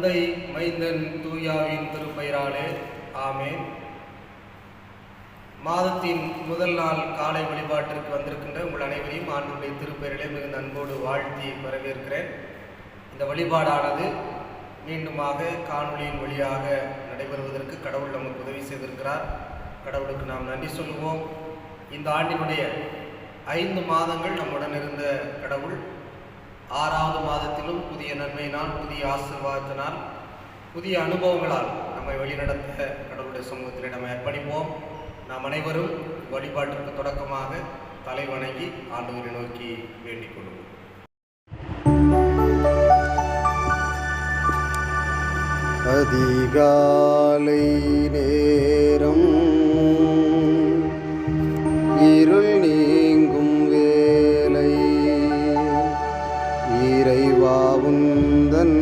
தந்தை மைந்தன் தூயாவின் திருப்பெயராலே ஆமேன். மாதத்தின் முதல் நாள் காலை வழிபாட்டிற்கு வந்திருக்கின்ற உங்கள் அனைவரையும் ஆண்டுடைய திருப்பெயரிலே மிகுந்த அன்போடு வாழ்த்தி வரவேற்கிறேன். இந்த வழிபாடானது மீண்டுமாக காணொலியின் வழியாக நடைபெறுவதற்கு கடவுள் நமக்கு உதவி செய்திருக்கிறார். கடவுளுக்கு நாம் நன்றி சொல்லுவோம். இந்த ஆண்டினுடைய 5 மாதங்கள் நம்முடன் இருந்த கடவுள் 6வது மாதத்திலும் புதிய நன்மையினால், புதிய ஆசீர்வாதத்தினால், புதிய அனுபவங்களால் நம்மை வழிநடத்த கடவுளுடைய சமூகத்தில் நம்ம அர்ப்பணிப்போம். நாம் அனைவரும் வழிபாட்டிற்கு தொடக்கமாக தலை வணங்கி ஆண்டவரை நோக்கி வேண்டிக் கொள்வோம். அதிகாலை நேரம் இருள் நீங்கும் வேலை, இறைவா உந்தன்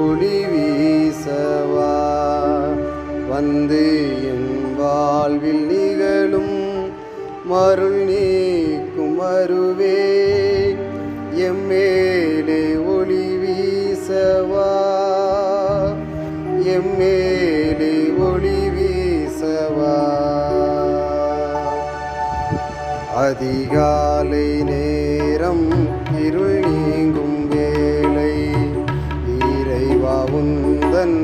ஒளி வீசவா வந்து என் வாழ்வில் நிகழும் மருள் நீக்கும் அருவே, எம்மேலே ஒளி வீசவா எம்மேலே ஒளி வீசவா. அதிகாலை நேரம் இருள் நீங்கும் வேளை, இறைவா உந்தன்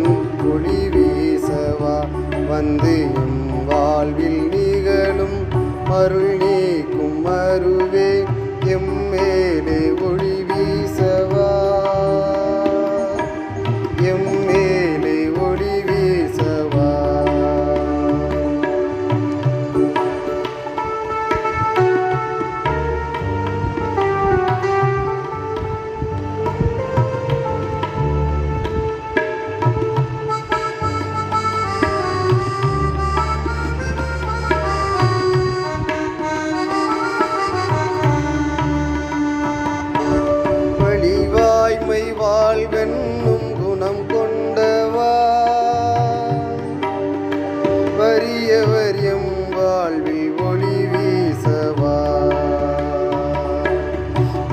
ஒளி வீசவா வந்து எம் வாழ்வில் நிகழும் அருள் நீக்கும் அருவே, எம்மேலே ஒளி வீசவா எம்மேலே ஒளி வீசவா. வழிவாய்மை வாழ்வென்னும் குணம் கொண்டவா, வறியவர் எம் வாழ்வில் ஒளி வீசவா.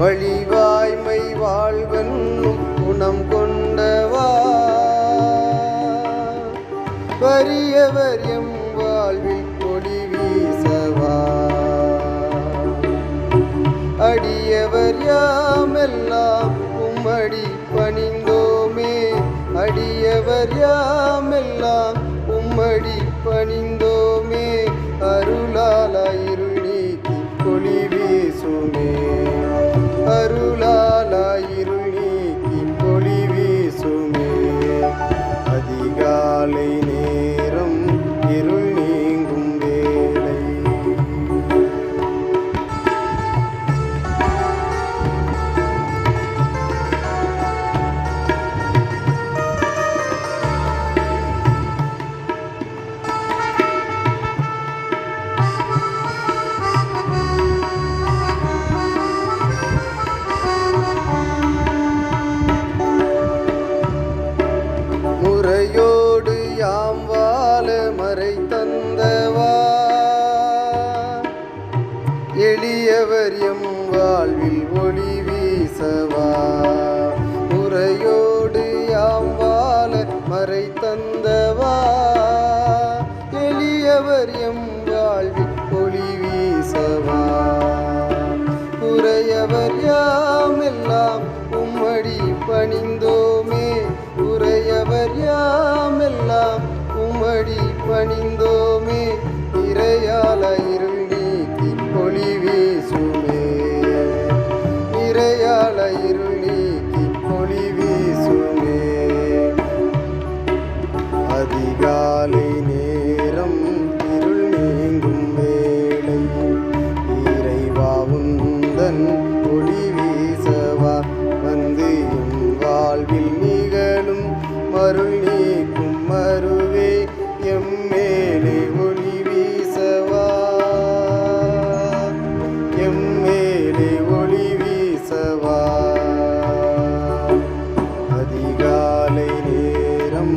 வழிவாய்மை வாழ்வென்னும் குணம் கொண்டவா, வறியவர் எம் வாழ்வில் ஒளி வீசவா. அடியவர் யாமெல்லாம் உம்மடி பணிந்தோமே, அடியவர் யாமெல்லாம் உம்மடி பணிந்தோமே, அருளால் இருள் நீக்கி ஒளி வீசுமே, அருளால் இருள் நீக்கி ஒளி வீசுமே. அதிகாலை நேரம் இருள் நீங்கும் வேளை, முறையோடு யாம் வாழ மறை தந்தவா, எளியவர் எம் வாழ்வில் ஒளி வீசவா. முறையோடு யாம் வாழ மறை தந்தவா, எளியவர் எம் வாழ்வில் ஒளி வீசவா. உறையவர் யாமெல்லாம் உம்மடி பணிந்தோமே, உறையவர் யாமெல்லாம் உம்மடி பணிந்தோமே, இறையால இருள் நீக்கி ஒளி வீசுமே, இறையால இருள் நீக்கி ஒளி வீசுமே. அதிகாலை நேரம் இருள் நீங்கும் வேளை, இறைவா உந்தன் ஒளி வீசவா வந்து எம் வாழ்வில் நிகழும் மருள் நீக்கும் மருவே, எம்மேலே ஒளி வீசவா எம்மேலே ஒளி வீசவா. அதிகாலை நேரம்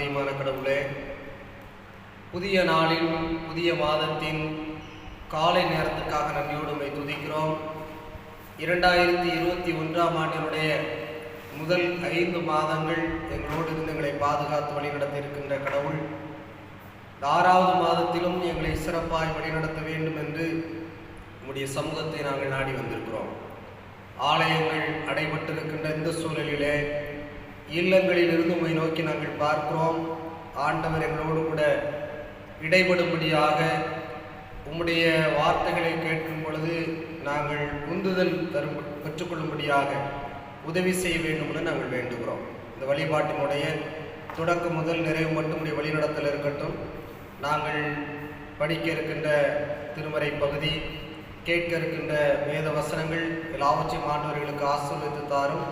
பிரியமான கடவுளே, புதிய நாளின் புதிய மாதத்தின் காலை நேரத்துக்காக நன்றியோடு உம்மை துதிக்கிறோம். 2021ஆம் ஆண்டினுடைய முதல் 5 மாதங்கள் எங்களோடு இருந்து எங்களை பாதுகாத்து வழிநடத்த இருக்கின்ற கடவுள், இந்த 6வது மாதத்திலும் எங்களை சிறப்பாய் வழிநடத்த வேண்டும் என்று உம்முடைய சமூகத்தை நாங்கள் நாடி வந்திருக்கிறோம். ஆலயங்கள் அடைபட்டிருக்கின்ற இந்த சூழலிலே இல்லங்களிலிருந்து உம்மை நோக்கி நாங்கள் பார்க்கிறோம். ஆண்டவர் எங்களோடு கூட இடைபடும்படியாக உம்முடைய வார்த்தைகளை கேட்கும் பொழுது நாங்கள் உந்துதல் பெற்றுக்கொள்ளும்படியாக உதவி செய்ய வேண்டும் என நாங்கள் வேண்டுகிறோம். இந்த வழிபாட்டினுடைய தொடக்கம் முதல் நிறைவு மட்டும் உடைய வழிநடத்தல் இருக்கட்டும். நாங்கள் படிக்க இருக்கின்ற திருமறை பகுதி, கேட்க இருக்கின்ற வேத வசனங்கள் எல்லாவற்றையும் ஆண்டவர்களுக்கு ஆசீர்வதித்து தாரும்.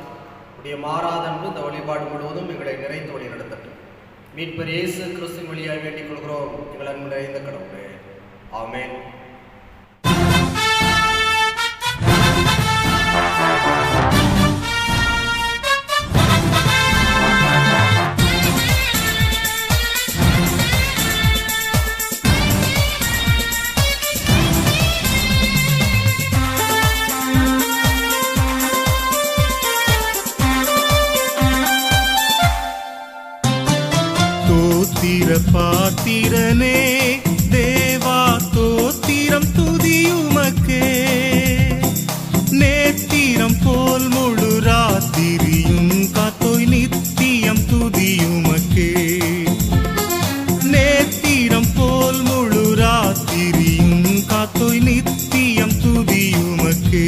உடைய மாறாத அன்பு இந்த வழிபாடு முழுவதும் எங்களை நிறைந்து வழி நடத்தட்டும். மீட்பர் இயேசு கிறிஸ்துவின் வழியாக வேண்டிக் கொள்கிறோம் எங்கள் அன்பு நிறைந்த கடவுளே. ஆமென். பாத்திரனே தேவா தோத்திரம் துதியுமக்கே, நேத்திரம் போல் முழு ராத்திரியும் காத்தோய் நித்தியம் துதியுமக்கே, நேத்திரம் போல் முழு ராத்திரியும் காத்தோய் நித்தியம் துதியுமக்கே.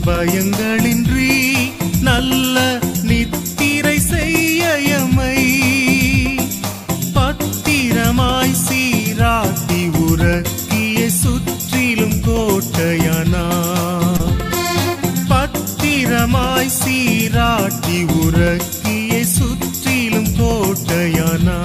பயங்களின்றி நல்ல நித்திரை செய்யமை பத்திரமாய் சீராட்டி உறக்கிய சுற்றிலும் கோட்டையானா, பத்திரமாய் சீராட்டி உறக்கிய சுற்றிலும் கோட்டையானா.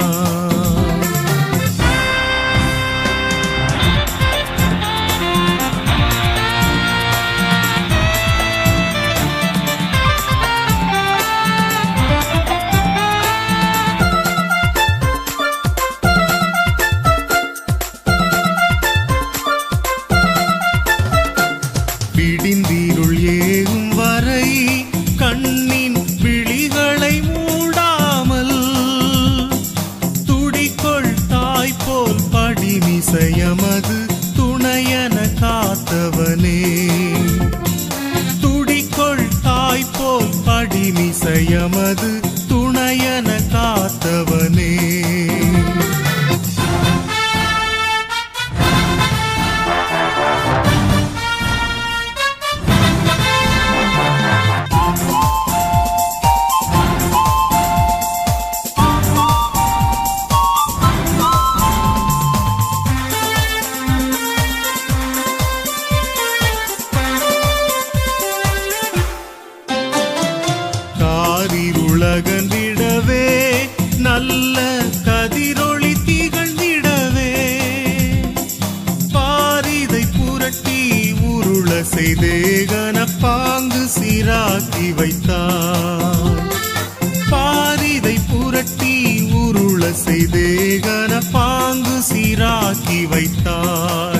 விடிந்தீருள் ஏகும் வரை கண்ணின் விழிகளை மூடாமல் துடிக்கொள் தாய் போல் படிமிசையமது துணையன காத்தவனே, துடிக்கொள் தாய் போல் படிமிசையமது துணையன காத்தவனே. உலகந்திடவே நல்ல கதிரொளி திகழ்ந்திடவே பாரிதை புரட்டி உருள செய்தே கனப்பாங்கு சீராக்கி வைத்தார், பாரிதை புரட்டி உருள செய்தே கனப்பாங்கு சீராக்கி வைத்தார்.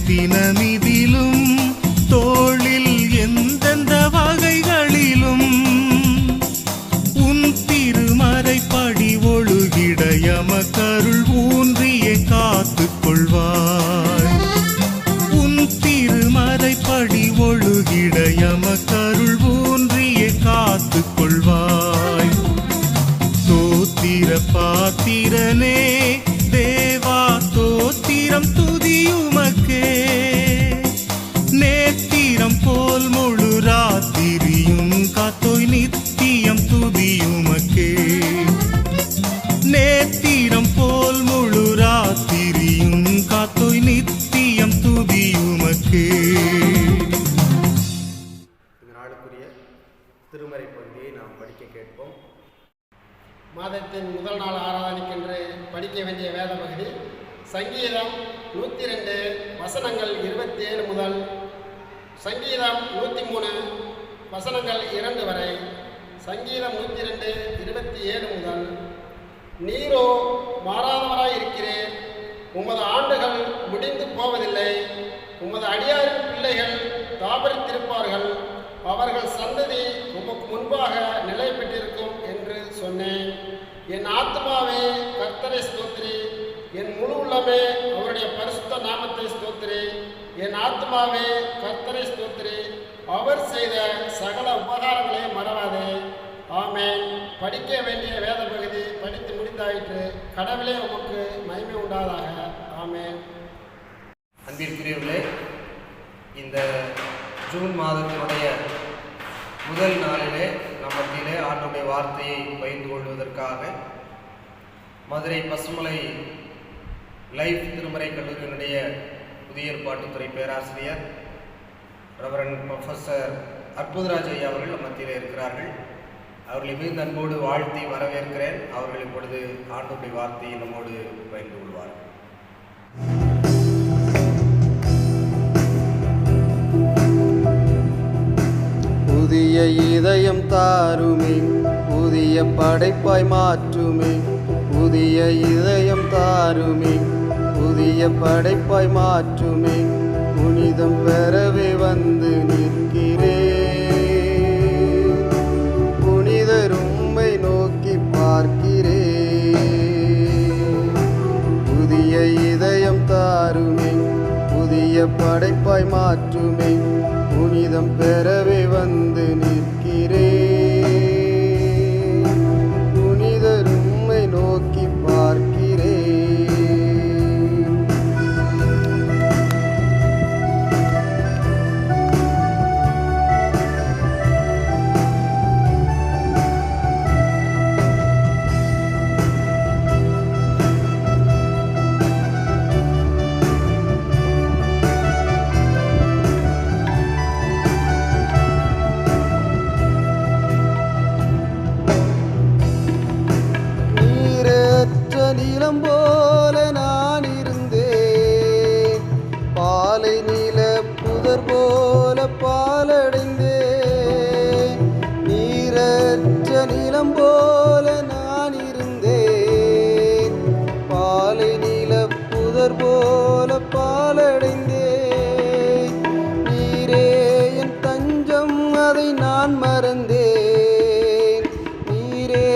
தினமிதிலும் தோளில் என் தொழுகிட எமக்கருள் ஊன்றியே காத்து கொள்வாய். தோத்திர பாத்திரனே தேவா தோத்திரம் துதியுமக்கே. நேத்திரம் போல் முழு ராத்திரியும் காத்தோய் நித்தியம் துதியுமக்கே. நேத்திரம் போல் முழு ராத்திரியும் காத்தோய் நித்தியம் துதியுமக்கே. இந்த நாளுக்குரிய திருமறை பகுதியை நாம் படிக்க கேட்போம். மாதத்தின் முதல் நாள் ஆராதனைக்கென்று படிக்க வேண்டிய வேத பகுதி சங்கீதம் 102 வசனங்கள் 27 முதல் சங்கீதம் 103 வசனங்கள் 2 வரை. சங்கீதம் 102 27 முதல். நீரோ மாறாதவராய் இருக்கிறேன், உமது ஆண்டுகள் முடிந்து போவதில்லை. உமது அடியாரின் பிள்ளைகள் தாபரித்திருப்பார்கள், அவர்கள் சந்ததி உமக்கு முன்பாக நிலை பெற்றிருக்கும் என்று சொன்னேன். என் ஆத்மாவே கர்த்தரை ஸ்தோத்திரி, என் முழு உள்ளமே அவருடைய பரிசுத்த நாமத்தை ஸ்தோத்திரி. என் ஆத்மாவே கர்த்தரை ஸ்தோத்திரி, அவர் செய்த சகல உபகாரங்களை மறவாதே. ஆமென். படிக்க வேண்டிய வேத பகுதி படித்து முடிந்தாயிற்று. கடவுளே உமக்கு மகிமை உண்டாதாக. ஆமென். அன்பிற்குரியவர்களே, இந்த ஜூன் மாதத்தினுடைய முதல் நாளிலே நம்மத்திலே ஆண்டவருடைய வார்த்தையை பகிர்ந்து கொள்வதற்காக மதுரை பசுமலை லைஃப் திருமறை கல்லூரியினுடைய புதிய ஏற்பாட்டுத்துறை பேராசிரியர் ரெவரண்ட் ப்ரொஃபஸர் அற்புதராஜ் ஐயா அவர்கள் நம்மத்திலே இருக்கிறார்கள். அவர்களை மிகுந்த அன்போடு வாழ்த்தி வரவேற்கிறேன். அவர்கள் இப்பொழுது ஆண்டவருடைய வார்த்தையை நம்மோடு பகிர்ந்து கொள்வார்கள். புதிய இதயம் தாருமே, புதிய படைப்பாய் மாற்றுமே. புதிய இதயம் தாருமே, புதிய படைப்பாய் மாற்றுமே. புனிதம் பெறவே வந்து நிற்கிறேன், புனிதர் உம்மை நோக்கி பார்க்கிறேன். புதிய இதயம் தாருமே, புதிய படைப்பாய் மாற்றுமே. புனிதம் பெறவே வந்து நிற்கிறேன், புனிதர் உம்மை நோக்கி பார்க்கிறேன். நிலம் போல நான் இருந்தேன், பாலை நீல புதர் போல பாலடைந்தேன். நீரற்ற நிலம் போல நான் இருந்தேன், பாலை நீல புதர் போல பாலடைந்தேன். நீரே என் தஞ்சம், அதை நான் மறந்தேன். நீரே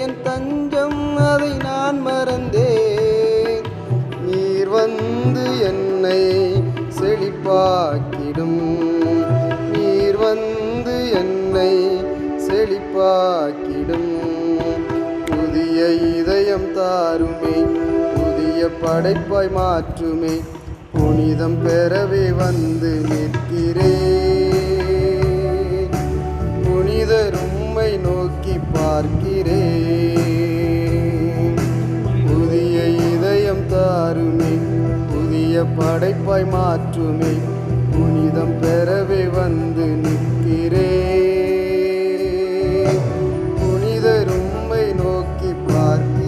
என் தஞ்சம், அதை நான் மறந்தேன். நீர் வந்து என்னை செழிப்பாக்கிடும், நீர் வந்து என்னை செழிப்பாக்கிடும். புதிய இதயம் தாருமே, புதிய படைப்பாய் மாற்றுமே. புனிதம் பெறவே வந்து நிற்கிறேன், புனிதர் உம்மை நோக்கி பார்க்கிறேன். புதிய இதயம் தாருமே, புதிய படைப்பாய் மாற்றுமே. புனிதம் பெறவே வந்து நிற்கிறேன், புனிதர் உம்மை நோக்கி பார்க்கிறேன்.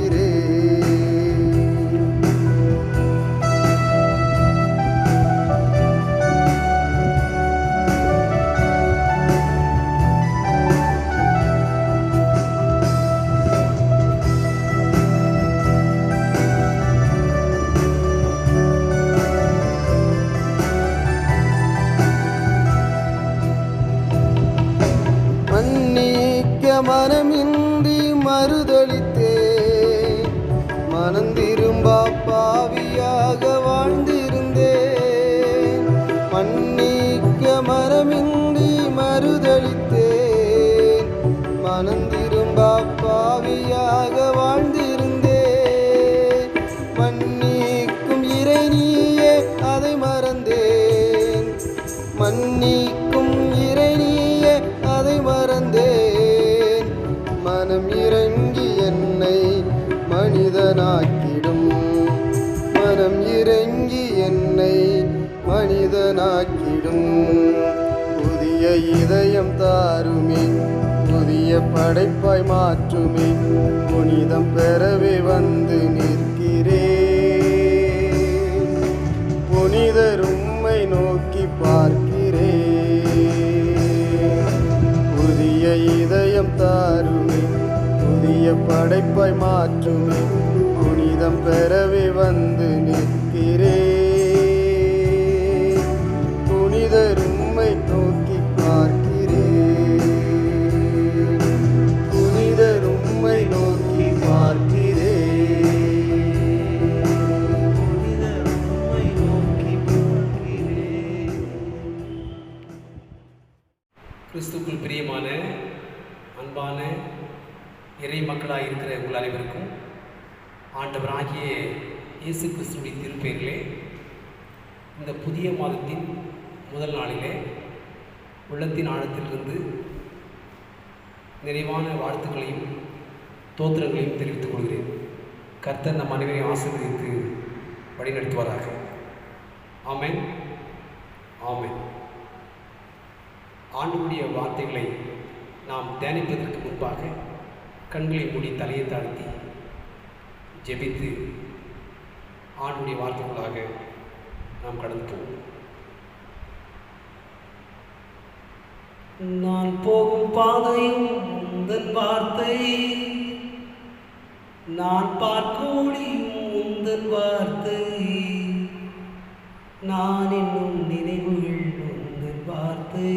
மனமின்றி மறுதளித்தேன், மனந்திரும்பா பாவியாக வாழ்ந்திருந்தேன். மன்னிக்க மனமின்றி இதயம் தாருமே, புதிய படைப்பாய் மாற்றுமே, புனிதம் பெறவே வந்து நிற்கிறேன். புனிதர் உம்மை நோக்கி பார்க்கிறேன். புதிய இதயம் தாருமே, புதிய படைப்பாய் மாற்றுமே, புனிதம் பெறவே வந்து நிற்கிறேன். புனிதர் உம்மை நோக்கி பார்க்கிறேன். புனிதர் உம்மை நோக்கி பார்க்கிறேன். புனிதர் உம்மை நோக்கி பார்க்கிறேன். கிறிஸ்துக்குள் பிரியமான அன்பான இறை மக்களாக இருக்கிற உங்கள் அனைவருக்கும் ஆண்டவராகிய இயேசு கிறிஸ்துவின் திருப்பெயரிலே இந்த புதிய மாதத்தின் முதல் நாளிலே உள்ளத்தின் ஆழத்திலிருந்து நிறைவான வாழ்த்துக்களையும் தோத்திரங்களையும் தெரிவித்துக் கொள்கிறேன். கர்த்தர் நம் அனைவரையும் ஆசீர்வதித்து வழிநடத்துவாராக. ஆமென், ஆமென். ஆண்டவருடைய வார்த்தைகளை நாம் தியானிப்பதற்கு முன்பாக கண்களை மூடி தலையை தாழ்த்தி ஜெபித்து ஆண்டவருடைய வார்த்தைகளாக நாம் கடந்து போவோம். நான் போகும் பாதையும் உந்தன் வார்த்தை, நான் பார்க்கும் ஒளியும் உந்தன் வார்த்தை, நான் என்னும் நினைவுகள் உந்தன் வார்த்தை,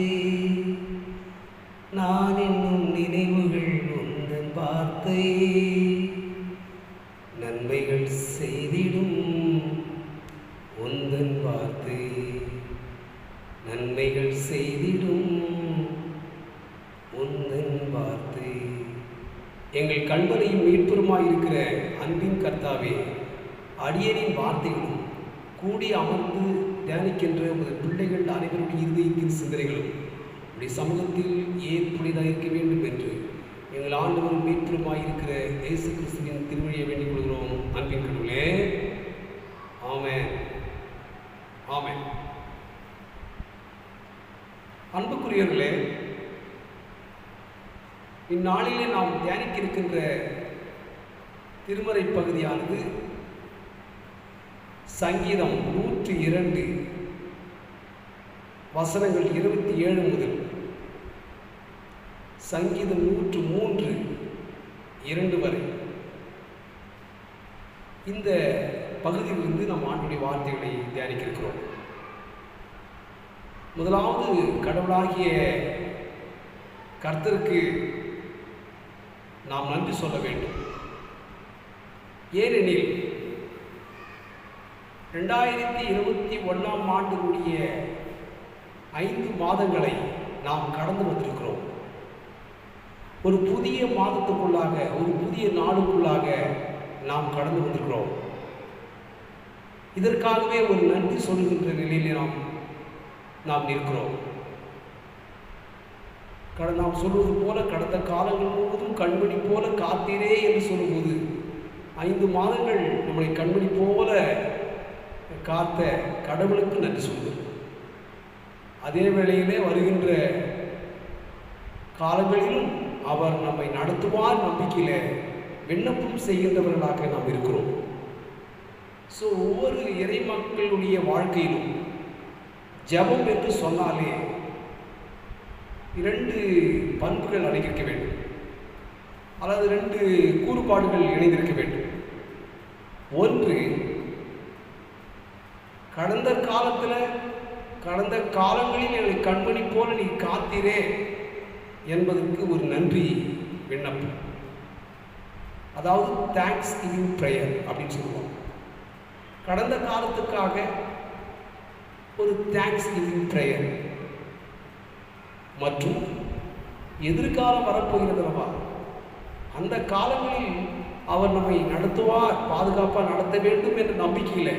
நான் என்னும் நினைவுகள் உந்தன் வார்த்தை, நன்மைகள் செய்திடும் உந்தன் வார்த்தை, நன்மைகள் செய்திடும் உந்தன் வார்த்தை. எங்கள் கண்மலையும் மீட்புறமாயிருக்கிற அன்பின் கர்த்தாவே, அடியனின் வார்த்தைகளும் கூடி அமர்ந்து தியானிக்கின்ற உமது பிள்ளைகள் அனைவருடைய இருதயத்தின் சிந்தனைகளும் உடைய சமூகத்தில் ஏற்புடையதாக இருக்க வேண்டும் என்று எங்கள் ஆண்டவரும் மீட்புறமாயிருக்கிற இயேசு கிறிஸ்துவின் திருவழியை வேண்டிக் கொள்கிறோம். அன்பின் கடவுளே, ஆமென், ஆமென். அன்புக்குரியவர்களே, இந்நாளிலே நாம் தியானிக்க இருக்கின்ற திருமறை பகுதியானது சங்கீதம் 102 வசனங்கள் 27 முதல் சங்கீதம் 103 2 வரை இந்த பகுதியிலிருந்து நாம் ஆண்டவருடைய வார்த்தைகளை தியானிக்க இருக்கிறோம். முதலாவது கடவுளாகிய கர்த்தருக்கு நாம் நன்றி சொல்ல வேண்டும். ஏனெனில் 2021 ஆண்டினுடைய 5 மாதங்களை நாம் கடந்து வந்திருக்கிறோம். ஒரு புதிய மாதத்துக்குள்ளாக, ஒரு புதிய நாளுக்குள்ளாக நாம் கடந்து வந்திருக்கிறோம். இதற்காகவே ஒரு நன்றி சொல்கின்ற நிலையிலே நாம் நிற்கிறோம். நாம் சொல்வது போல கடந்த காலங்கள் முழுவதும் கண்மணி போல காத்தீரே என்று சொல்லும்போது 5 மாதங்கள் நம்மளை கண்மணி போல காத்த கடவுளுக்கு நன்றி சொல்கிறோம். அதே வேளையிலே வருகின்ற காலங்களிலும் அவர் நம்மை நடத்துவார் நம்பிக்கையில விண்ணப்பம் செய்கின்றவர்களாக நாம் இருக்கிறோம். ஸோ ஒவ்வொரு இறை மக்களுடைய வாழ்க்கையிலும் ஜெபம் என்று சொன்னாலே 2 பண்புகள் அடங்கியிருக்க வேண்டும், அதாவது 2 கூறுபாடுகள் இணைந்திருக்க வேண்டும். ஒன்று, கடந்த காலங்களில் எங்களை கண்மணி போல நீ காத்தீரே என்பதற்கு ஒரு நன்றி விண்ணப்பம், அதாவது தேங்க்ஸ் கிவிங் ப்ரேயர் அப்படின்னு சொல்லுவோம். கடந்த காலத்துக்காக ஒரு தேங்க்ஸ் கிவிங் ப்ரேயர் மற்றும் எதிர்காலம் வரப்போகிறதல்லவா, அந்த காலங்களில் அவர் நம்மை நடத்துவார், பாதுகாப்பாக நடத்த வேண்டும் என்ற நம்பிக்கையில்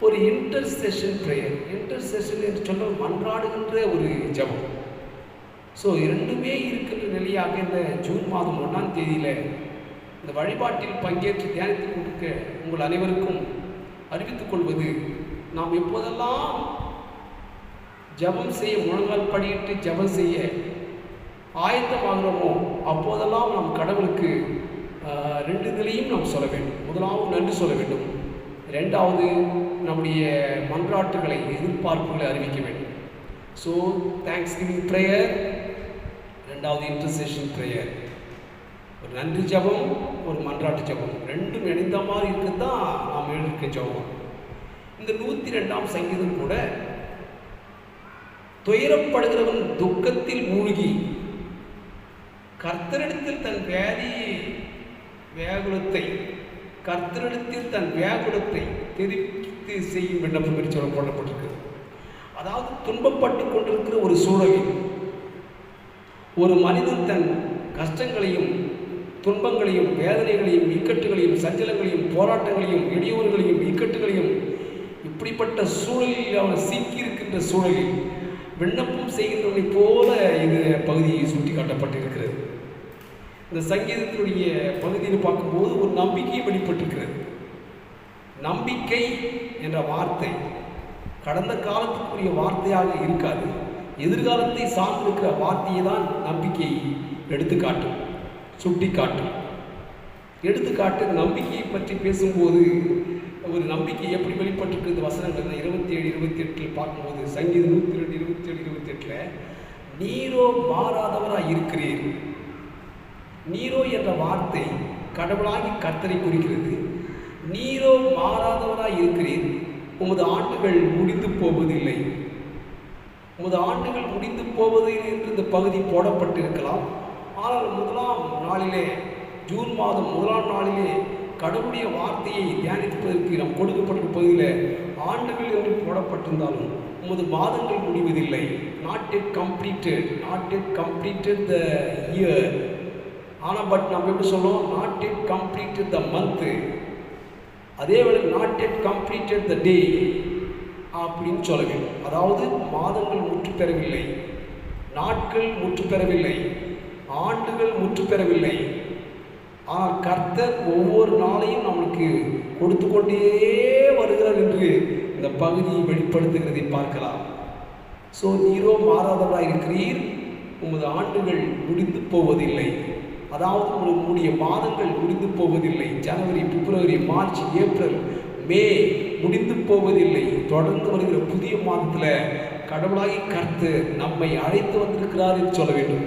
ஒரு இன்டர்செஷன் ப்ரேயர், இன்டர்செஷன் என்று சொல்ல மன்றாடுகின்ற ஒரு ஜெபம். ஸோ 2மே இருக்கின்ற நிலையாக இந்த ஜூன் மாதம் 1ஆம் தேதியில் இந்த வழிபாட்டில் பங்கேற்று தியானித்துக் கொண்டிருக்க உங்கள் அனைவருக்கும் அறிவித்துக் கொள்வது, நாம் எப்போதெல்லாம் ஜெபம் செய்ய முழங்கால் படியிட்டு ஜெபம் செய்ய ஆயத்தமாகிறோமோ அப்போதெல்லாம் நாம் கடவுளுக்கு ரெண்டு நிலையும் நாம் சொல்ல வேண்டும். முதலாவது நன்றி சொல்ல வேண்டும், ரெண்டாவது நம்முடைய மன்றாட்டுகளை எதிர்பார்ப்புகளை அறிவிக்க வேண்டும். ஸோ தேங்க்ஸ் கிவிங் ப்ரேயர், ரெண்டாவது இன்டர்செஷன் ப்ரேயர். ஒரு நன்றி ஜபம், ஒரு மன்றாட்டு ஜபம், ரெண்டும் இணைந்த மாதிரி இருக்குது தான் நாம் எழுதியிருக்க ஜபம். இந்த 102ஆம் சங்கீதம் கூட துயரப்படுகிறவன் துக்கத்தில் மூழ்கி கர்த்தரிடத்தில் தன் கர்த்தரிடத்தில் தன் வியாகுலத்தை தெரிவித்து செய்யும் விண்ணப்பம் என்று சொல்லப்பட்டிருக்கு. அதாவது துன்பப்பட்டு கொண்டிருக்கிற ஒரு சூழலில் ஒரு மனிதன் தன் கஷ்டங்களையும் துன்பங்களையும் வேதனைகளையும் இக்கட்டுகளையும் சஞ்சலங்களையும் போராட்டங்களையும் இடையூறுகளையும் இக்கட்டுகளையும் இப்படிப்பட்ட சூழலில் அவன் சிக்கியிருக்கின்ற சூழலில் விண்ணப்பம் செய்கின்றவனை போல இந்த பகுதியை சுட்டி காட்டப்பட்டிருக்கிறது. இந்த சங்கீதத்தினுடைய பகுதியில் பார்க்கும்போது ஒரு நம்பிக்கை வெளிப்பட்டிருக்கிறது. நம்பிக்கை என்ற வார்த்தை கடந்த காலத்துக்குரிய வார்த்தையாக இருக்காது, எதிர்காலத்தை சார்ந்திருக்கிற வார்த்தையை தான் நம்பிக்கை எடுத்துக்காட்டும், சுட்டி காட்டும். எடுத்துக்காட்டு நம்பிக்கையை பற்றி பேசும்போது ஒரு நம்பிக்கை எப்படி வெளிப்பட்டிருக்கிறது வசனங்கள் 27, 28 பார்க்கும்போது சங்கீதம் 102, 27, 28 நீரோ மாறாதவராக இருக்கிறீர். நீரோ என்ற வார்த்தை கடவுளாகி கர்த்தரை குறிக்கிறது. நீரோ மாறாதவராக இருக்கிறீர், உமது ஆண்டுகள் முடிந்து போவதில்லை. உமது ஆண்டுகள் முடிந்து போவதில்லை என்று இந்த பகுதி போடப்பட்டிருக்கலாம். ஆனால் முதலாம் நாளிலே, ஜூன் மாதம் முதலாம் நாளிலே கடவுளுடைய வார்த்தையை தியானிப்பதற்கு நாம் கொடுக்கப்பட்ட பகுதியில் ஆண்டுகள் என்று போடப்பட்டிருந்தாலும் உமது மாதங்கள் முடிவதில்லை. Not yet completed the year. ஆனால் பட் நம்ம எப்படி சொல்லுவோம், not yet completed the month, அதே வேளை நாட் எட் கம்ப்ளீட்டட் த டே அப்படின்னு சொல்ல வேண்டும். அதாவது மாதங்கள் முற்று பெறவில்லை, நாட்கள் முற்று பெறவில்லை, ஆண்டுகள் முற்று பெறவில்லை. ஆனால் கர்த்தர் ஒவ்வொரு நாளையும் நம்மளுக்கு கொடுத்து கொண்டே வருகிறார் என்று இந்த பகுதியை வெளிப்படுத்துகிறதை பார்க்கலாம். ஸோ நீரோ மாறாதவராக இருக்கிறீர், உமது ஆண்டுகள் முடிந்து போவதில்லை. அதாவது உங்களுடைய மாதங்கள் முடிந்து போவதில்லை. ஜனவரி, பிப்ரவரி, மார்ச், ஏப்ரல், மே முடிந்து போவதில்லை. தொடர்ந்து வருகிற புதிய மாதத்தில் கடவுளாகி கர்த்தர் நம்மை அழைத்து வந்திருக்கிறார் என்று சொல்ல வேண்டும்.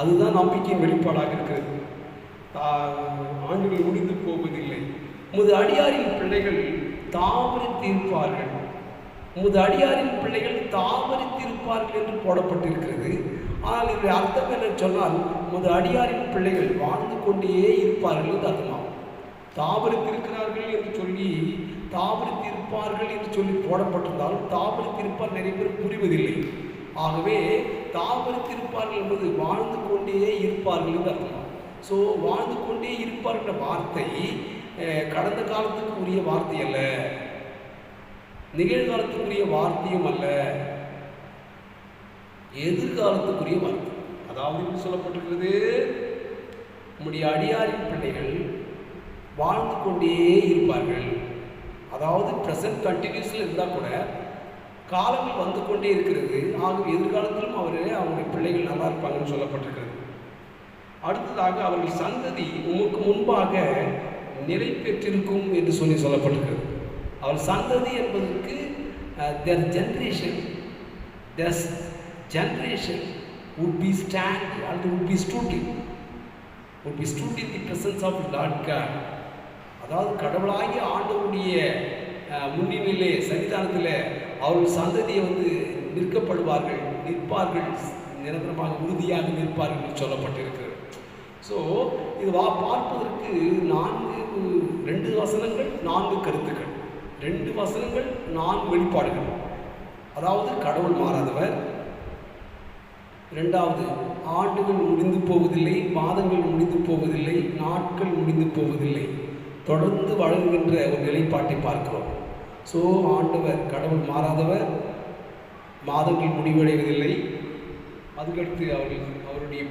அதுதான் நம்பிக்கையின் வெளிப்பாடாக இருக்கிறது. ஆண்டுகள் முடிந்து போவதில்லை. உமது அடியாரின் பிள்ளைகள் தாவரித்திருப்பார்கள். உமது அடியாரின் பிள்ளைகள் தாவரித்திருப்பார்கள் என்று போடப்பட்டிருக்கிறது. ஆனால் இதனுடைய அர்த்தம் என்ன சொன்னால், உமது அடியாரின் பிள்ளைகள் வாழ்ந்து கொண்டே இருப்பார்கள் என்று அர்த்தமாகும். தாவரித்திருக்கிறார்கள் என்று சொல்லி தாவரித்திருப்பார்கள் என்று சொல்லி போடப்பட்டிருந்தாலும் தாவரித்திருப்பார் நிறைய பேர் புரிவதில்லை. ஆகவே தாவரித்திருப்பார்கள் என்பது வாழ்ந்து கொண்டே இருப்பார்கள் என்று அர்த்தமாகும். ஸோ வாழ்ந்து கொண்டே இருப்பார் என்ற வார்த்தை கடந்த காலத்துக்கு உரிய வார்த்தை அல்ல, நிகழ்காலத்துக்குரிய வார்த்தையும் அல்ல, எதிர்காலத்துக்குரிய வார்த்தை. அதாவது எப்படி சொல்லப்பட்டிருக்கிறது, நம்முடைய அடியாரின் பிள்ளைகள் வாழ்ந்து கொண்டே இருப்பார்கள். அதாவது ப்ரெசன்ட் கண்டினியூஸில் இருந்தால் கூட காலங்கள் வந்து கொண்டே இருக்கிறது. ஆகவே எதிர்காலத்திலும் அவருடைய பிள்ளைகள் நல்லா இருப்பாங்கன்னு சொல்லப்பட்டிருக்கிறது. அடுத்ததாக அவர்கள் சந்ததி உமக்கு முன்பாக நிலை பெற்றிருக்கும் என்று சொல்லப்பட்டிருக்கிறது. அவர் சந்ததி என்பதற்கு their generation would be stand and would be stood in the presence of Lord God. அதாவது கடவுளாகிய ஆண்டவருடைய முன்னிலையிலே சன்னிதானத்தில் அவர்கள் சந்ததியை நிற்பார்கள், நிரந்தரமாக உறுதியாக நிற்பார்கள் என்று சொல்லப்பட்டிருக்கிறது. ஸோ இது பார்ப்பதற்கு 2 வசனங்கள் 4 கருத்துக்கள், 2 வசனங்கள் 4 வெளிப்பாடுகள். அதாவது கடவுள் மாறாதவர், இரண்டாவது ஆண்டுகள் முடிந்து போவதில்லை, மாதங்கள் முடிந்து போவதில்லை, நாட்கள் முடிந்து போவதில்லை, தொடர்ந்து வழங்குகின்ற ஒரு நிலைப்பாட்டை பார்க்கிறோம். ஸோ ஆண்டவர் கடவுள் மாறாதவர், மாதங்கள் முடிவடைவதில்லை. அதுக்கடுத்து அவருடைய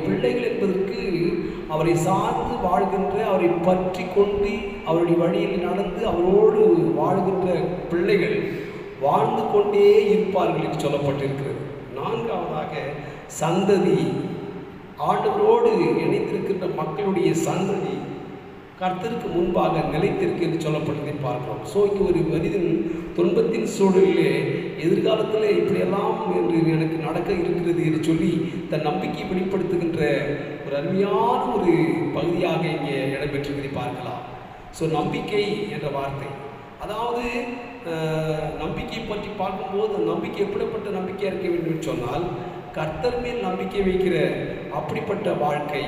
பிள்ளைகள் என்பதற்கு அவரை சார்ந்து வாழ்கின்ற, அவரை பற்றி கொண்டு அவருடைய வழியில் நடந்து அவரோடு வாழ்கின்ற பிள்ளைகள் வாழ்ந்து கொண்டே இருப்பார்கள் என்று சொல்லப்பட்டிருக்கிறது. நான்காவதாக சந்ததி, ஆண்டவரோடு இணைந்திருக்கின்ற மக்களுடைய சந்ததி கர்த்தருக்கு முன்பாக நிலைத்திருக்கு என்று சொல்லப்படுவதை பார்க்கிறோம். ஸோ இங்கே ஒரு மனிதன் துன்பத்தின் சூழலிலே எதிர்காலத்தில் இப்படியெல்லாம் என்று எனக்கு நடக்க இருக்கிறது என்று சொல்லி தன் நம்பிக்கையை வெளிப்படுத்துகின்ற ஒரு அருமையான ஒரு பகுதியாக இங்கே இடம்பெற்றிருக்கிறதை பார்க்கலாம். ஸோ நம்பிக்கை என்ற வார்த்தை, அதாவது நம்பிக்கை பற்றி பார்க்கும்போது நம்பிக்கை எப்படிப்பட்ட நம்பிக்கையாக இருக்க வேண்டும் என்று சொன்னால் கர்த்தர் மேல் நம்பிக்கை வைக்கிற அப்படிப்பட்ட வாழ்க்கை,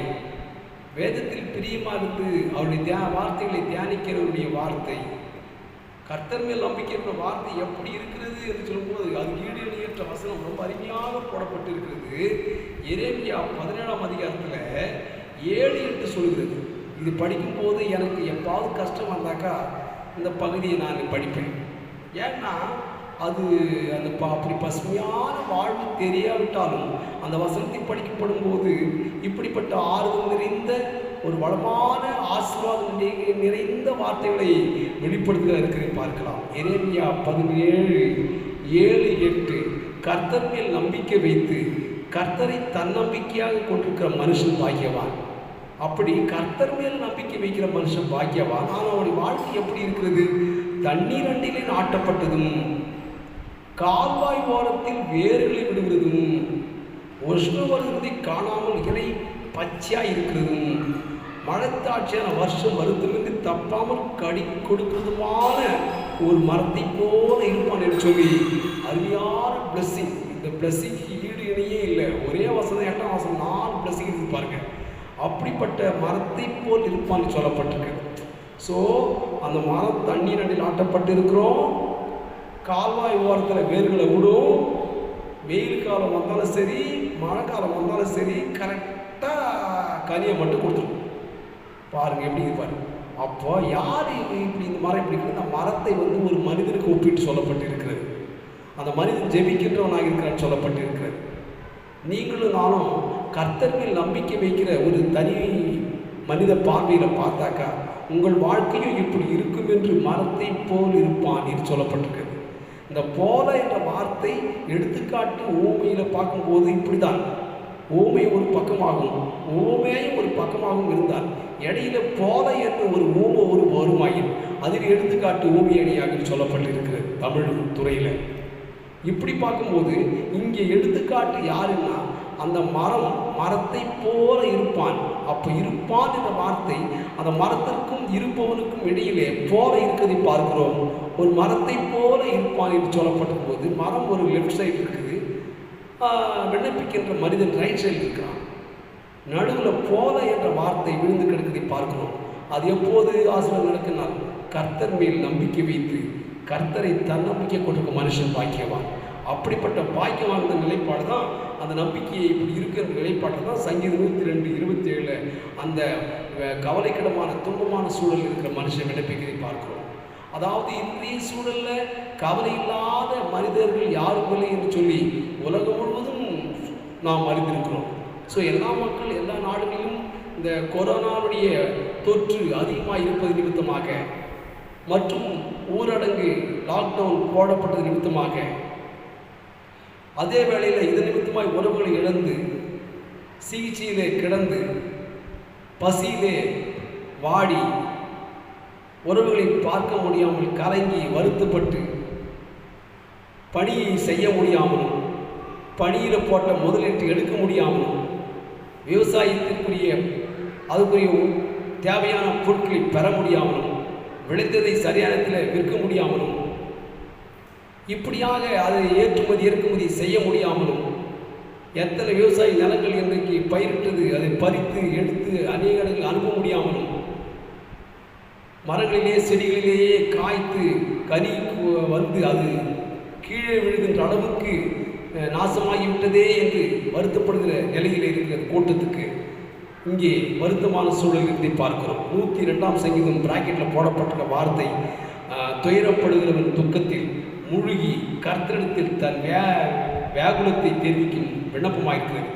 வேதத்தில் பிரியமாக இருந்து அவருடைய வார்த்தைகளை தியானிக்கிறவருடைய வார்த்தை, கர்த்தர் மேல் நம்பிக்கை என்ற வார்த்தை எப்படி இருக்கிறது என்று சொல்லும்போது அது ஈடு இணையற்ற வசனம் ரொம்ப அருமையாக போடப்பட்டு இருக்கிறது. எரேமியா 17ஆம் அதிகாரத்தில் 7 என்று சொல்கிறது. இது படிக்கும்போது எனக்கு எப்பாவது கஷ்டம் வந்தாக்கா இந்த பகுதியை நான் படிப்பேன். ஏன்னா அது அந்த அப்படி பசுமையான வாழ்வு தெரியாவிட்டாலும் அந்த வசனத்தை படிக்கப்படும் போது இப்படிப்பட்ட ஆறுதல் நிறைந்த ஒரு வளமான ஆசீர்வாதம் நிறைந்த வார்த்தைகளை வெளிப்படுத்த இருக்கிறதை பார்க்கலாம். எரேமியா 17:7-8 கர்த்தர் மேல் நம்பிக்கை வைத்து கர்த்தரை தன்னம்பிக்கையாக கொண்டிருக்கிற மனுஷன் பாக்கியவான். அப்படி கர்த்தர் மேல் நம்பிக்கை வைக்கிற மனுஷன் பாக்கியவான். ஆனால் அவனுடைய வாழ்க்கை எப்படி இருக்கிறது? தண்ணீர் அண்டிலே நாட்டப்பட்டதும் கால்வாய் ஓரத்தில் வேர்களை விடுகிறதும் உஷ்ண வருவதை காணாமல் இலை பச்சையாக இருக்கிறதும் மழைத்தாட்சியான வருஷம் வருத்தமின்றி தப்பாமல் கடி கொடுக்கிறதுமான ஒரு மரத்தை போல இருப்பான் என்று சொல்லி அருமையான பிளஸ்ஸிங். இந்த பிளஸ்ஸிங்க்கு ஈடு இணையே இல்லை. ஒரே வசனம் 8ஆம் வசனம் 4 பிளஸ்ஸிங் இருக்கு பாருங்க. அப்படிப்பட்ட மரத்தை போல் இருப்பான்னு சொல்லப்பட்டிருக்கு. ஸோ அந்த மரம் தண்ணீர் அண்டில் ஆட்டப்பட்டு இருக்கிறோம், கால்வாய் ஓரத்தில் வேர்களை விடும், வெயில் காலம் வந்தாலும் சரி மழை காலம் வந்தாலும் சரி கரெக்டாக கனியை மட்டும் கொடுத்துருக்கும். பாருங்கள் எப்படி இருப்பாரு. அப்போ யார் இப்படி இந்த மரம் இப்படி இருக்குது? இந்த மரத்தை ஒரு மனிதனுக்கு ஒப்பிட்டு சொல்லப்பட்டு இருக்கிறது. அந்த மனிதன் ஜெபிக்கின்றவனாக இருக்கிறான்னு சொல்லப்பட்டு இருக்கிறது. நீங்களும் நானும் கர்த்தர் மேல் நம்பிக்கை வைக்கிற ஒரு தனி மனித பார்வையில் பார்த்தாக்கா உங்கள் வாழ்க்கையும் இப்படி இருக்கும் என்று மரத்தை போல் இருப்பான் என்று சொல்லப்பட்டிருக்கிறது. இந்த போல என்ற வார்த்தை எடுத்துக்காட்டு ஓமையில் பார்க்கும்போது இப்படிதான். ஓமை ஒரு பக்கமாகும், ஓமையும் ஒரு பக்கமாகவும் இருந்தால் இடையில போல என்ற ஒரு ஓமை ஒரு வருமாயின் அதில் எடுத்துக்காட்டு ஓமை அணியாக சொல்லப்பட்டிருக்கிறது தமிழ் துறையில். இப்படி பார்க்கும்போது இங்கே எடுத்துக்காட்டு யாருன்னா அந்த மரத்தை போல இருப்பான். அப்போ இருப்பான் என்ற வார்த்தை அந்த மரத்திற்கும் இருப்பவனுக்கும் இடையிலே போல இருக்கிறதை பார்க்கிறோம். ஒரு மரத்தை போல இருப்பான் என்று சொல்லப்படும் போது மரம் ஒரு லெஃப்ட் சைடு இருக்குது, விண்ணப்பிக்கின்ற மனிதன் ரைட் சைடு இருக்கிறான். நடுவில் போல என்ற வார்த்தை விழுந்து கிடக்கிறதை பார்க்கிறோம். அது எப்போது ஆசிரியர் நடக்கினால் கர்த்தர் மேல் நம்பிக்கை வைத்து கர்த்தரை தன்னம்பிக்கை கொண்டிருக்க மனுஷன் பாக்கியவான். அப்படிப்பட்ட பாக்கியவான் நிலைப்பாடு தான் அந்த நம்பிக்கையை இப்படி இருக்கிற நிலைப்பாட்டை தான் சங்கீதம் 102:27 அந்த கவலைக்கிடமான துன்பமான சூழல் இருக்கிற மனுஷன் விண்ணப்பிக்கிறதை பார்க்கிறோம். அதாவது இன்றைய சூழலில் கவலை இல்லாத மனிதர்கள் யாரும் இல்லை என்று சொல்லி உலகம் முழுவதும் நாம் அறிந்திருக்கிறோம். ஸோ எல்லா மக்கள் எல்லா நாடுகளிலும் இந்த கொரோனாவுடைய தொற்று அதிகமாக இருப்பது நிமித்தமாக மற்றும் ஊரடங்கு லாக்டவுன் போடப்பட்டது நிமித்தமாக அதே வேளையில் இது நிமித்தமாய் உறவுகளை இழந்து சிகிச்சையிலே கிடந்து பசியிலே வாடி உறவுகளை பார்க்க முடியாமல் கலங்கி வருத்தப்பட்டு பணியை செய்ய முடியாமலும் பணியில் போட்ட முதலீட்டு எடுக்க முடியாமலும் விவசாயத்திற்குரிய அதுக்குரிய தேவையான பொருட்களை பெற முடியாமலும் விளைந்ததை சரியானத்தில் விற்க முடியாமலும் இப்படியாக அதை ஏற்றுமதி இறக்குமதி செய்ய முடியாமலும் எத்தனை விவசாய நிலங்கள் இன்றைக்கு பயிரிட்டது அதை பறித்து எடுத்து அநேக இடங்கள் அனுப்ப முடியாமலும் மரங்களிலே செடிகளிலேயே காய்த்து கனி வந்து அது கீழே விழுகின்ற அளவுக்கு நாசமாகிவிட்டதே என்று வருத்தப்படுகிற நிலையில் இருக்கிற கூட்டத்துக்கு இங்கே வருத்தமான சூழல் இருந்ததை பார்க்கிறோம். 102ஆம் சங்கீதம் பிராக்கெட்டில் போடப்பட்ட வார்த்தை துயரப்படுகிறவன் துக்கத்தில் முழுகி கர்த்தரிடத்தில் தன் வியாகுலத்தை தெரிவிக்கும் விண்ணப்பமாயிருக்கிறது.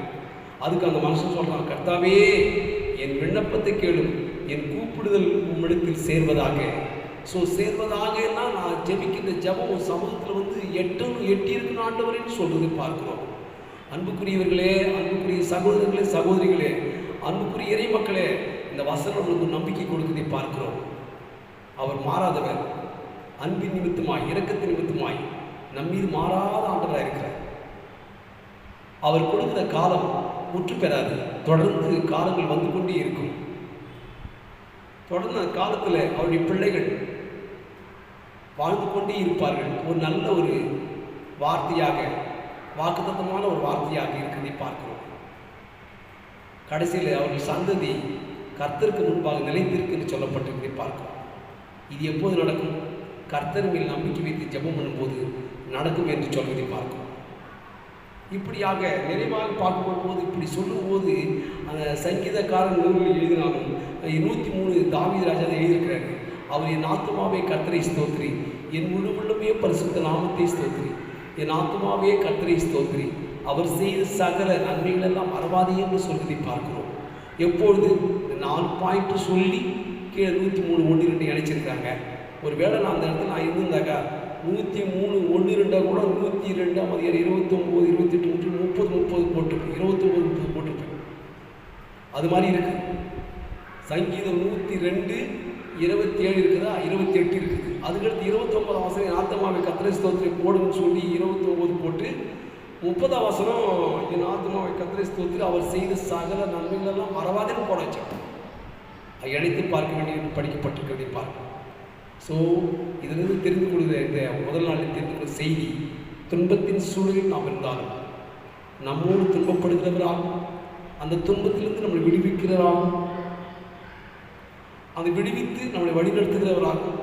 அதுக்கு அந்த மனுஷன் சொல்கிறான், கர்த்தாவே என் விண்ணப்பத்தை கேளும், என் கூப்பிடுதல் உம்மிடத்தில் சேர்வதாக. ஸோ சேர்வதாகனா நான் ஜெபிக்கின்ற ஜெபம் ஒரு சமூகத்தில் வந்து எட்டி இருக்குன்னு ஆண்டவரேன்னு சொல்றது பார்க்கிறோம். அன்புக்குரியவர்களே, அன்புக்குரிய சகோதரர்களே, சகோதரிகளே, அன்புக்குரிய இறை மக்களே, இந்த வசனம் நம்மளுக்கு நம்பிக்கை கொடுக்கதை பார்க்கிறோம். அவர் மாறாதவர், அன்பின் நிமித்தமாய், இரக்கத்தின் நிமித்தமாய் நம்மீது மாறாத ஆண்டவராக இருக்கிறார். அவர் கொடுக்கிற காலம் முற்று பெறாது, தொடர்ந்து காலங்கள் வந்து கொண்டே இருக்கும். தொடர்ந்து அந்த காலத்தில் அவருடைய பிள்ளைகள் வாழ்ந்து கொண்டே இருப்பார்கள். ஒரு நல்ல ஒரு வார்த்தையாக, வாக்குத்தத்தமான ஒரு வார்த்தையாக இருக்கிறதை பார்க்கிறோம். கடைசியில் அவர்கள் சந்ததி கர்த்தருக்கு முன்பாக நிலைத்திருக்கு என்று சொல்லப்பட்டிருக்கிறதை பார்க்கிறோம். இது எப்போது நடக்கும்? கர்த்தர் மேல் நம்பிக்கை வைத்து ஜெபம் பண்ணும்போது நடக்கும் என்று சொல்வதை பார்க்கிறோம். இப்படியாக நிறைவாக பார்க்கும்போது இப்படி சொல்லும்போது அந்த சங்கீதக்காரன் நூல்களில் எழுதினாலும் 103 தாவீது ராஜா எழுதியிருக்கிறாரு. அவர் என் ஆத்துமாவே கர்த்தரை ஸ்தோத்திரி, என் முழு உள்ளமே பரிசுத்த நாமத்தை ஸ்தோத்திரி, என் ஆத்துமாவே கர்த்தரை ஸ்தோத்திரி, அவர் செய்த சகல நன்மைகள் எல்லாம் மறவாதே என்று சொல்வதை பார்க்கிறோம். எப்பொழுது இந்த 4 பாயிண்ட் சொல்லி கீழே 103 1-2 இணைச்சிருக்காங்க. ஒரு வேளை நான் அந்த இடத்துல நான் இருந்திருந்தாக்கா 103 1-2 கூட 102 29 28 30 போட்டிருப்பேன், 29 30 போட்டிருப்பேன். அது மாதிரி இருக்கு. சங்கீதம் 102 27 இருக்குதா, 28 இருக்குது. அதுக்கடுத்து 29 வசனம் ஆத்மாவை கர்த்தரை ஸ்தோத்திரி போடுன்னு சொல்லி 29 போட்டு 30 வசனம் என் ஆத்மாவை கர்த்தரை ஸ்தோத்திரி அவர் செய்த சகல நன்மைகள் எல்லாம் மறவாதேன்னு போட வச்சான். அதை இணைத்து பார்க்க வேண்டிய படிக்கப்பட்டிருக்கிறதை பார்க்க. ஸோ இதிலிருந்து தெரிந்து கொள்கிற இந்த முதல் நாளில் தெரிந்து கொள்கிற செய்தி, துன்பத்தின் சூழலில் நாம் இருந்தாலும் நம்மோடு துன்பப்படுகிறவராகும், அந்த துன்பத்திலிருந்து நம்மளை விடுவிக்கிறவராகும், அதை விடுவித்து நம்மளை வழிநடத்துகிறவராகும்,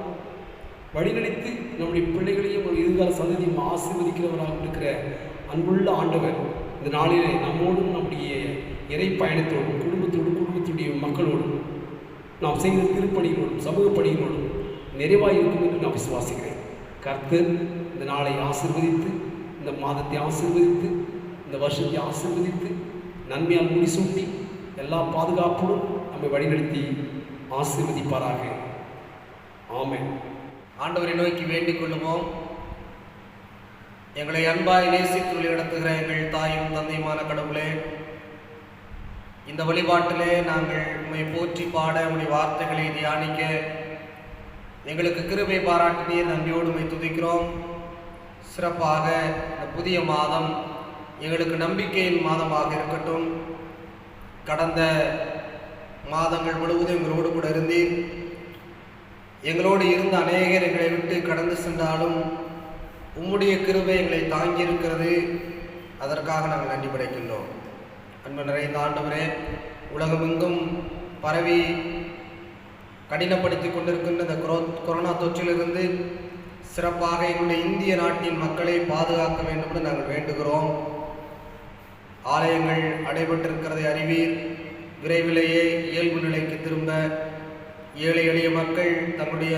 வழிநடத்தி நம்முடைய பிள்ளைகளையும் எதிர்கால சந்ததியும் ஆசீர்வதிக்கிறவராக இருக்கிற அன்புள்ள ஆண்டவர் இந்த நாளிலே நம்மோடும் நம்முடைய இறை பயணத்தோடும் குடும்பத்துடைய மக்களோடும் நாம் செய்த திருப்பணிகளோடும் சமூக பணிகளோடும் நிறைவாக இருக்கும் என்று நான் விசுவாசிக்கிறேன். கர்த்தர் இந்த நாளை ஆசீர்வதித்து, இந்த மாதத்தை ஆசீர்வதித்து, இந்த வருஷத்தை ஆசீர்வதித்து, நன்மையால் முடிசூட்டி எல்லா பாதுகாப்போடும் நம்மை வழிநடத்தி ஆசீர்வதிப்பாராக. ஆமென். ஆண்டவரை நோக்கி வேண்டிக் கொள்ளுவோம். எங்களை அன்பாய் நேசித்து வழிநடத்துகிற எங்கள் தாயும் தந்தையுமான கடவுளே, இந்த வழிபாட்டிலே நாங்கள் உம்மை போற்றி பாட, உம்முடைய வார்த்தைகளை தியானிக்க எங்களுக்கு கிருபை பாராட்டினீர். நன்றியோடு உம்மை துதிக்கிறோம். சிறப்பாக இந்த புதிய மாதம் எங்களுக்கு நம்பிக்கையின் மாதமாக இருக்கட்டும். கடந்த மாதங்கள் முழுவதும் எங்களோடு கூட இருந்தீர். எங்களோடு இருந்த அநேகர் எங்களை விட்டு கடந்து சென்றாலும் உம்முடைய கிருபை எங்களை தாங்கியிருக்கிறது. அதற்காக நாங்கள் நன்றி படைக்கின்றோம். அன்பு நிறைந்த ஆண்டவரே, உலகமெங்கும் பரவி கடினப்படுத்தி கொண்டிருக்கின்ற இந்த கொரோனா தொற்றிலிருந்து சிறப்பாக எங்களுடைய இந்திய நாட்டின் மக்களை பாதுகாக்க வேண்டும் என்று நாங்கள் வேண்டுகிறோம். ஆலயங்கள் அடைபட்டிருக்கிறதை அறிவீர். விரைவிலேயே இயல்பு நிலைக்கு திரும்ப ஏழை எளிய மக்கள் தங்களுடைய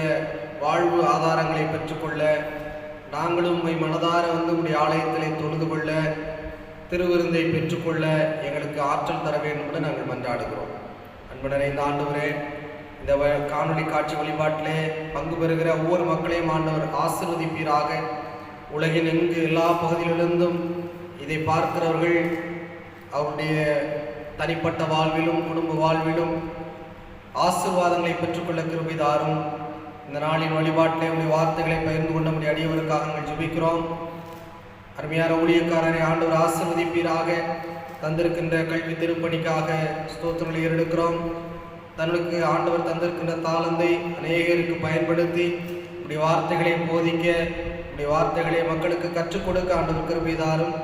வாழ்வு ஆதாரங்களை பெற்றுக்கொள்ள, நாங்களும் உம்மை மனதார வந்து உம்முடைய ஆலயத்திலே தொழுது கொள்ள, திருவிருந்தை பெற்றுக்கொள்ள எங்களுக்கு ஆற்றல் தர வேண்டும் என்று நாங்கள் மன்றாடுகிறோம். அன்பு நிறைந்த ஆண்டவரே, இந்த காணொளி காட்சி வழிபாட்டிலே பங்கு பெறுகிற ஒவ்வொரு மக்களையும் ஆண்டவர் ஆசீர்வதிப்பீராக. உலகின் எங்கு எல்லா பகுதிகளிலிருந்தும் இதை பார்க்கிறவர்கள் அவருடைய தனிப்பட்ட வாழ்விலும் குடும்ப வாழ்விலும் ஆசீர்வாதங்களை பெற்றுக்கொள்ள கிருபை தாரும். இந்த நாளின் வழிபாட்டிலே உடைய வார்த்தைகளை பகிர்ந்து கொண்ட நம்முடைய அடியவருக்காக நாங்கள் ஜெபிக்கிறோம். அருமையான ஊழியக்காரரை ஆண்டவர் ஆசீர்வதிப்பீராக. தந்திருக்கின்ற கல்வி திருப்பணிக்காக ஸ்தோத்திரங்களை ஏறெடுக்கிறோம். தன்னுக்கு ஆண்டவர் தந்திருக்கின்ற தாளந்தை அநேகருக்கு பயன்படுத்தி உடைய வார்த்தைகளை போதிக்க, உடைய வார்த்தைகளை மக்களுக்கு கற்றுக் கொடுக்க ஆண்டவர் கிருபை தாரும்.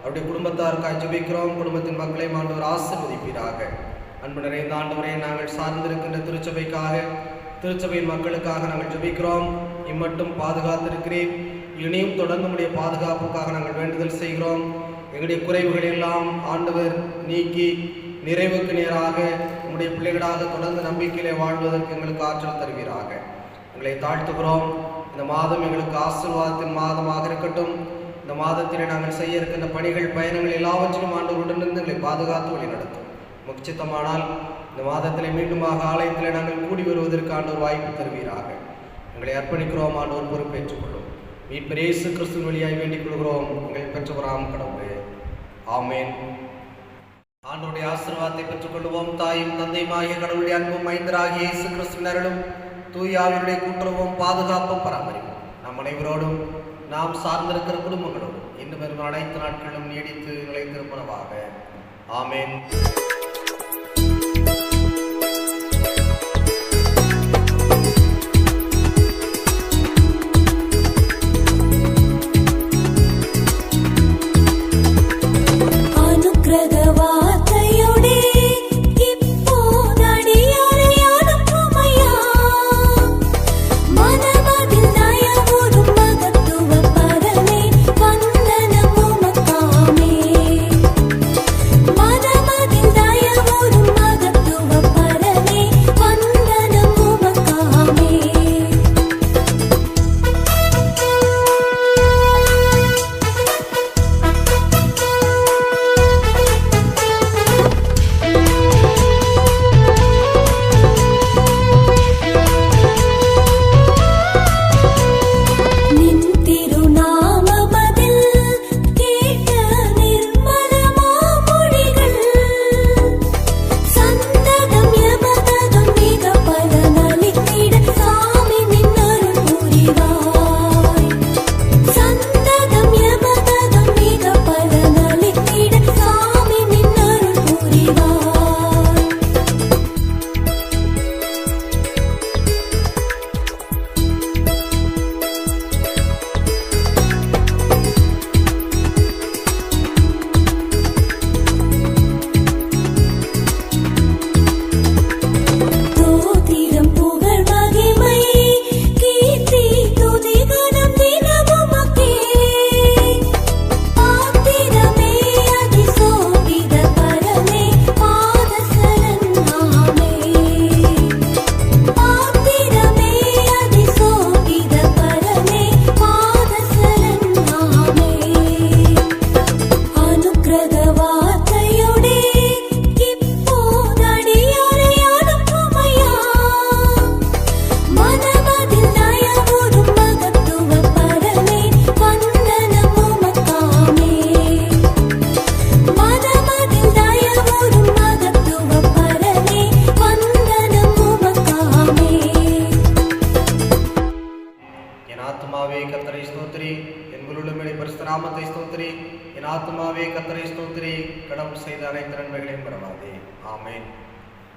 அவருடைய குடும்பத்தாருக்காக ஜெபிக்கிறோம். குடும்பத்தின் மக்களை ஆண்டவர் ஆசீர்வதிப்பீராக. அன்பு நிறைந்த ஆண்டவரை, நாங்கள் சார்ந்திருக்கின்ற திருச்சபைக்காக, திருச்சபையின் மக்களுக்காக நாங்கள் ஜெபிக்கிறோம். இம்மட்டும் பாதுகாத்திருக்கிறேன். இனியும் தொடர்ந்து உடைய பாதுகாப்புக்காக நாங்கள் வேண்டுதல் செய்கிறோம். எங்களுடைய குறைவுகள் எல்லாம் ஆண்டவர் நீக்கி நிறைவுக்கு நேராக உங்களுடைய பிள்ளைகளாக தொடர்ந்து நம்பிக்கையிலே வாழ்வதற்கு எங்களுக்கு ஆற்றல் தருவீராக. எங்களை தாழ்த்துகிறோம். இந்த மாதம் எங்களுக்கு ஆசீர்வாதத்தின் மாதமாக இருக்கட்டும். இந்த மாதத்திலே நாங்கள் செய்ய இருக்கின்ற பணிகள், பயணங்கள் எல்லாவற்றிலும் ஆண்டவருடன் எங்களை பாதுகாத்து வழி நடத்தும். முக்கியமானால் இந்த மாதத்திலே மீண்டுமாக ஆலயத்திலே நாங்கள் கூடி வருவதற்கு ஆண்டவர் வாய்ப்பு தருவீராக. எங்களை அர்ப்பணிக்கிறோம். ஆண்டவர் பொறுப்பேற்றுக் கொள்ளும். மீட்பர் இயேசு கிறிஸ்துவின் வழியாய் வேண்டிக் கொள்கிறோம் எங்கள் பெற்றவராம் கடவுளே. ஆமென். ஆண்டவருடைய ஆசீர்வாதத்தை பெற்றுக் கொள்வோம். தாயும் தந்தையுமாகிய கடவுளுடைய அன்பும் மைந்தராகிய இயேசு கிறிஸ்துவின் அருளும் தூய ஆவியுடைய கூட்டுறவும் பாதுகாப்பும் பராமரிப்பும் நம் அனைவரோடும் நாம் சார்ந்திருக்கிற குடும்பங்களோடும் இன்னும் வரும் அனைத்து நாட்களும் நீடித்து நிலைத்திருப்பனவாக. ஆமென்.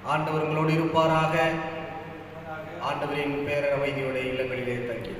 ஆண்டவர் உங்களோடு இருப்பாராக. ஆண்டவரின் பேரமைதியோட இல்லங்களிலே தங்கி